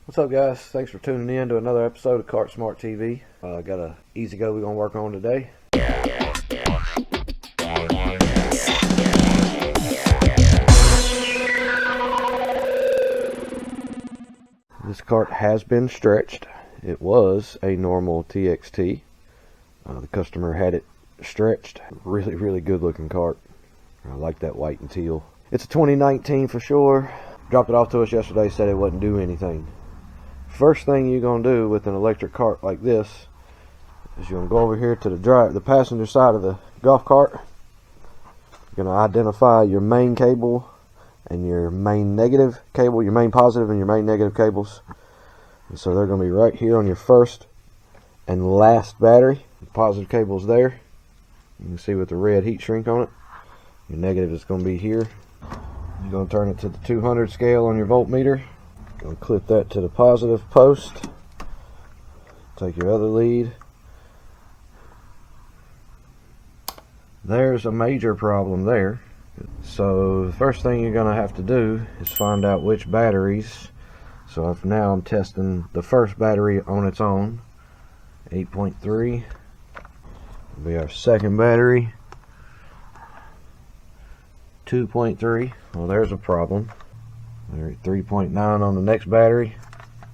What's up, guys? Thanks for tuning in to another episode of Cart Smart TV. Got a easy go we're gonna work on today. This cart has been stretched. It was a normal TXT. The customer had it stretched. Really good looking cart. I like that white and teal. It's a 2019 for sure. Dropped it off to us yesterday, said it wouldn't do anything. First thing you're gonna do with an electric cart like this is you're gonna go over here to the passenger side of the golf cart. You're gonna identify your main cable and your main negative cable, your main positive and your main negative cables. And so they're gonna be right here on your first and last battery. The positive cable's there. You can see with the red heat shrink on it. Your negative is gonna be here. You're gonna turn it to the 200 scale on your voltmeter. Gonna clip that to the positive post. Take your other lead. There's a major problem there. So the first thing you're gonna have to do is find out which batteries. So if now I'm testing the first battery on its own, 8.3 will be our second battery, 2.3. Well, there's a problem. There, 3.9 on the next battery.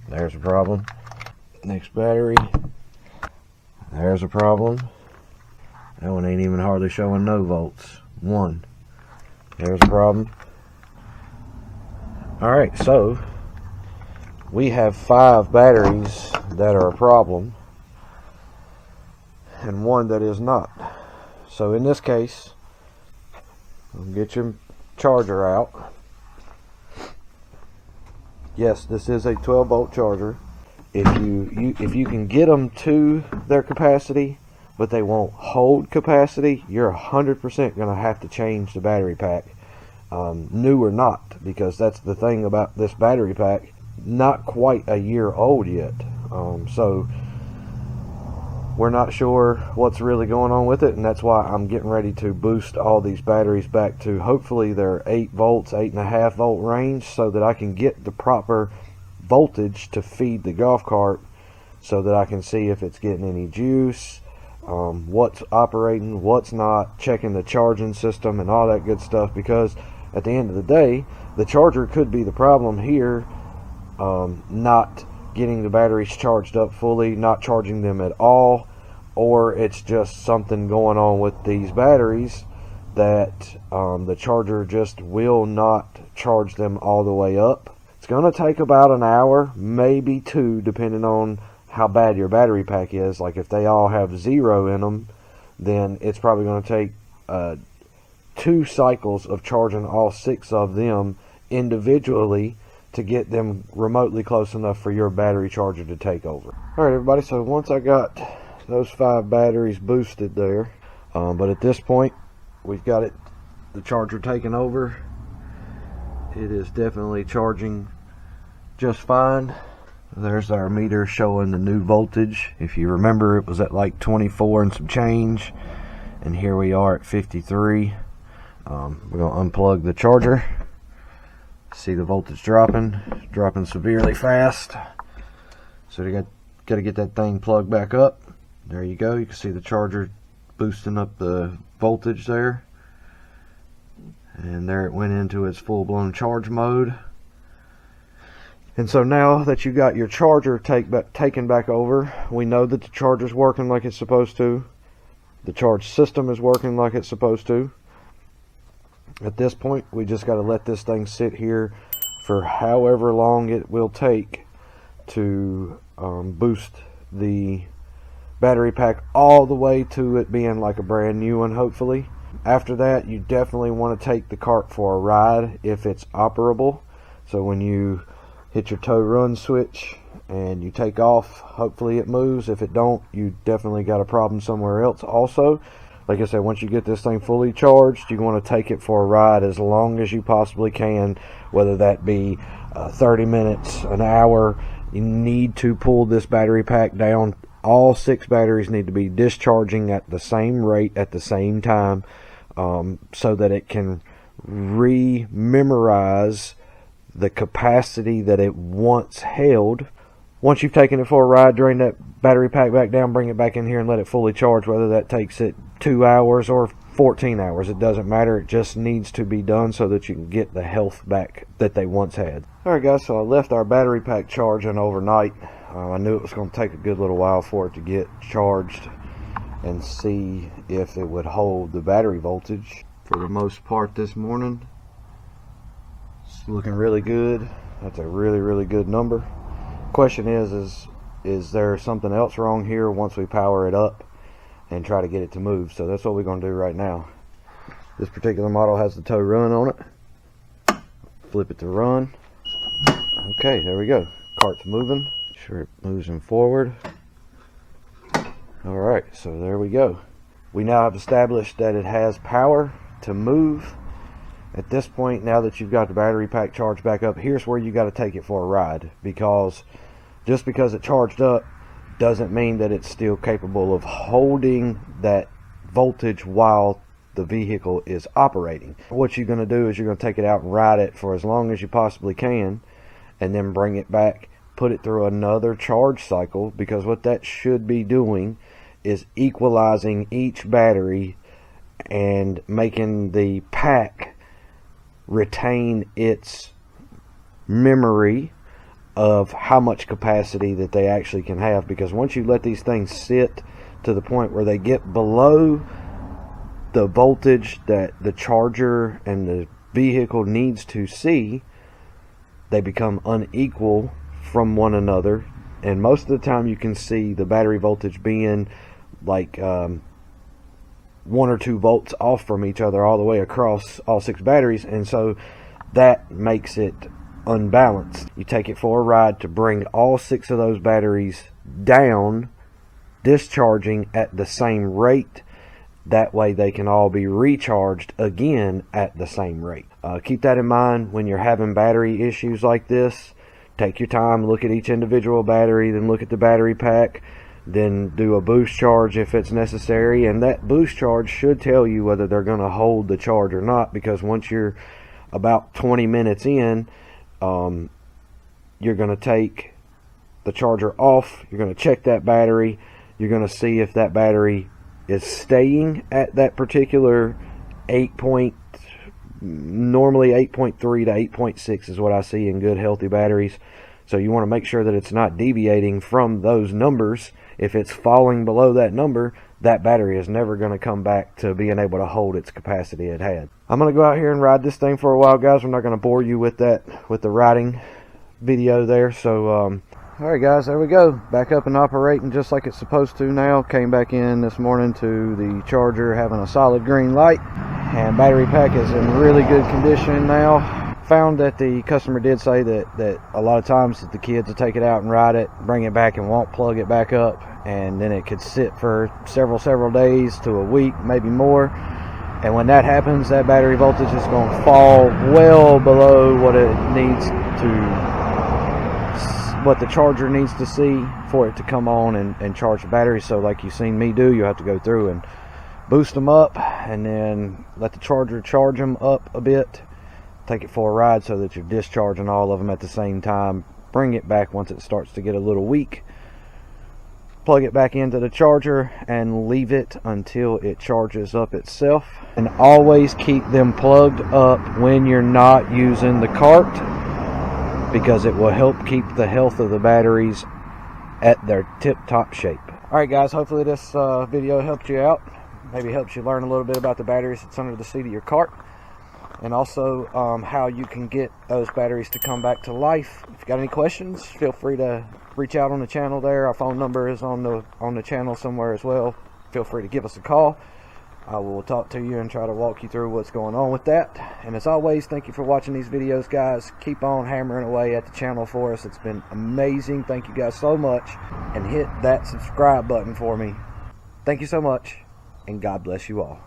There's a problem. Next battery. There's a problem. That one ain't even hardly showing no volts. 1. There's a problem. Alright, so we have 5 batteries that are a problem and 1 that is not. So in this case, get your charger out. Yes, this is a 12 volt charger. If you can get them to their capacity, but they won't hold capacity, you're 100% going to have to change the battery pack, new or not, because that's the thing about this battery pack. Not quite a year old yet, so we're not sure what's really going on with it, and that's why I'm getting ready to boost all these batteries back to hopefully their 8 volts, 8.5 volt range, so that I can get the proper voltage to feed the golf cart, so that I can see if it's getting any juice, what's operating, what's not, checking the charging system and all that good stuff, because at the end of the day, the charger could be the problem here, not getting the batteries charged up fully, not charging them at all, or it's just something going on with these batteries that the charger just will not charge them all the way up. It's going to take about an hour, maybe 2, depending on how bad your battery pack is. Like if they all have 0 in them, then it's probably going to take 2 cycles of charging all 6 of them individually to get them remotely close enough for your battery charger to take over. Alright everybody, so once I got those 5 batteries boosted there, but at this point we've got the charger taken over. It is definitely charging just fine. There's our meter showing the new voltage. If you remember, it was at like 24 and some change, and here we are at 53. We're going to unplug the charger. See the voltage dropping severely fast. So you got to get that thing plugged back up. There you go. You can see the charger boosting up the voltage there. And there it went into its full-blown charge mode. And so now that you got your charger taken back over, we know that the charger's working like it's supposed to. The charge system is working like it's supposed to. At this point, we just got to let this thing sit here for however long it will take to boost the battery pack all the way to it being like a brand new one, hopefully. After that, you definitely want to take the cart for a ride if it's operable. So when you hit your tow run switch and you take off, hopefully it moves. If it don't, you definitely got a problem somewhere else. Also, like I said, once you get this thing fully charged, you want to take it for a ride as long as you possibly can, whether that be 30 minutes, an hour. You need to pull this battery pack down. All 6 batteries need to be discharging at the same rate at the same time, so that it can re-memorize the capacity that it once held. Once you've taken it for a ride, drain that battery pack back down, bring it back in here and let it fully charge, whether that takes it 2 hours or 14 hours. It doesn't matter. It just needs to be done so that you can get the health back that they once had. Alright guys, so I left our battery pack charging overnight. I knew it was going to take a good little while for it to get charged and see if it would hold the battery voltage. For the most part this morning, it's looking really good. That's a really good number. Question is there something else wrong here once we power it up and try to get it to move? So that's what we're going to do right now. This particular model has the tow run on it. Flip it to run. Okay, there we go. Cart's moving. Sure it moves in forward. Alright, so there we go. We now have established that it has power to move. At this point, now that you've got the battery pack charged back up, here's where you got to take it for a ride, because just because it charged up doesn't mean that it's still capable of holding that voltage while the vehicle is operating. What you're going to do is you're going to take it out and ride it for as long as you possibly can, and then bring it back, put it through another charge cycle, because what that should be doing is equalizing each battery and making the pack retain its memory of how much capacity that they actually can have. Because once you let these things sit to the point where they get below the voltage that the charger and the vehicle needs to see, they become unequal from one another, and most of the time you can see the battery voltage being like 1 or 2 volts off from each other all the way across all 6 batteries, and so that makes it unbalanced. You take it for a ride to bring all 6 of those batteries down, discharging at the same rate. That way they can all be recharged again at the same rate. Keep that in mind when you're having battery issues like this. Take your time, look at each individual battery, then look at the battery pack, then do a boost charge if it's necessary, and that boost charge should tell you whether they're going to hold the charge or not, because once you're about 20 minutes in, you're going to take the charger off, you're going to check that battery, you're going to see if that battery is staying at that particular normally 8.3 to 8.6 is what I see in good healthy batteries. So you want to make sure that it's not deviating from those numbers. If it's falling below that number, that battery is never going to come back to being able to hold its capacity it had. I'm going to go out here and ride this thing for a while, guys. I'm not going to bore you with the riding video there. So alright guys, there we go, back up and operating just like it's supposed to now. Came back in this morning to the charger having a solid green light, and battery pack is in really good condition now. Found that the customer did say that a lot of times that the kids will take it out and ride it, bring it back and won't plug it back up, and then it could sit for several days to a week, maybe more. And when that happens, that battery voltage is going to fall well below what it needs to, what the charger needs to see for it to come on and charge the battery. So like you've seen me do, you have to go through and boost them up and then let the charger charge them up a bit, take it for a ride so that you're discharging all of them at the same time. Bring it back once it starts to get a little weak, plug it back into the charger and leave it until it charges up itself. And always keep them plugged up when you're not using the cart, because it will help keep the health of the batteries at their tip-top shape. Alright guys, hopefully this video helped you out. Maybe helps you learn a little bit about the batteries that's under the seat of your cart, and also how you can get those batteries to come back to life. If you got any questions, feel free to reach out on the channel there. Our phone number is on the channel somewhere as well. Feel free to give us a call. I will talk to you and try to walk you through what's going on with that. And as always, thank you for watching these videos, guys. Keep on hammering away at the channel for us. It's been amazing. Thank you guys so much. And hit that subscribe button for me. Thank you so much, and God bless you all.